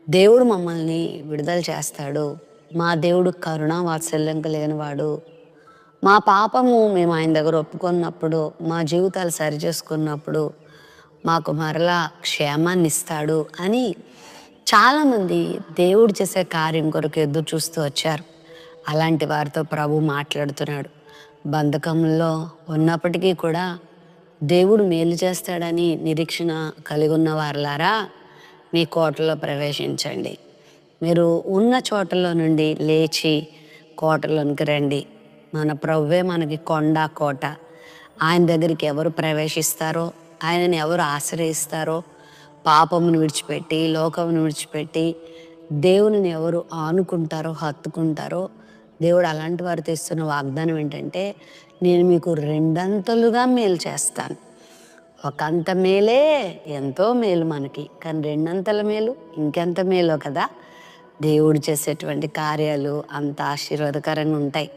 దేవుడు మమ్మల్ని విడుదల చేస్తాడు. మా దేవుడు కరుణా వాత్సల్యం కలిగినవాడు. మా పాపము మేము ఆయన దగ్గర ఒప్పుకున్నప్పుడు, మా జీవితాలు సరిచేసుకున్నప్పుడు, మాకు మరలా క్షేమాన్నిస్తాడు అని చాలామంది దేవుడు చేసే కార్యం కొరకు ఎదురు చూస్తూ వచ్చారు. అలాంటి వారితో ప్రభు మాట్లాడుతున్నాడు. బంధకంలో ఉన్నప్పటికీ కూడా దేవుడు మేలు చేస్తాడని నిరీక్షణ కలిగున్న వారలారా, మీ కోటలో ప్రవేశించండి. మీరు ఉన్న చోటలో నుండి లేచి కోటలోనికి రండి. మన ప్రభువే మనకి కొండ కోట. ఆయన దగ్గరికి ఎవరు ప్రవేశిస్తారో, ఆయనని ఎవరు ఆశ్రయిస్తారో, పాపమును విడిచిపెట్టి లోకమును విడిచిపెట్టి దేవునిని ఎవరు ఆనుకుంటారో హత్తుకుంటారో, దేవుడు అలాంటి వారితో ఇస్తున్న వాగ్దానం ఏంటంటే, నేను మీకు రెండంతలుగా మేలు చేస్తాను. ఒకంత మేలే ఎంతో మేలు మనకి, కానీ రెండంతల మేలు ఇంకెంత మేలో కదా. దేవుడు చేసేటువంటి కార్యాలు అంత ఆశీర్వాదకరంగా ఉంటాయి.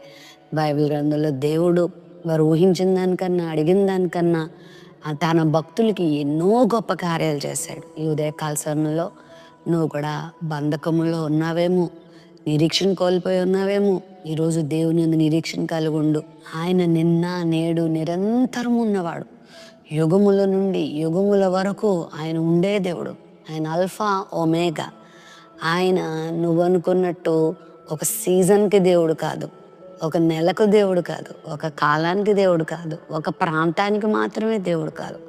బైబిల్ గ్రంథంలో దేవుడు వారు ఊహించిన దానికన్నా అడిగిన దానికన్నా తన భక్తులకి ఎన్నో గొప్ప కార్యాలు చేశాడు. ఈ ఉదయకాల సమయంలో నువ్వు కూడా బంధకములో ఉన్నావేమో, నిరీక్షణ కోల్పోయి ఉన్నావేమో. ఈరోజు దేవుని యందు నిరీక్షణ కలిగి ఉండు. ఆయన నిన్న నేడు నిరంతరం ఉన్నవాడు. యుగముల నుండి యుగముల వరకు ఆయన ఉండే దేవుడు. ఆయన అల్ఫా ఒమేగా. ఆయన నువ్వు అనుకున్నట్టు ఒక సీజన్కి దేవుడు కాదు, ఒక నెలకు దేవుడు కాదు, ఒక కాలానికి దేవుడు కాదు, ఒక ప్రాంతానికి మాత్రమే దేవుడు కాదు.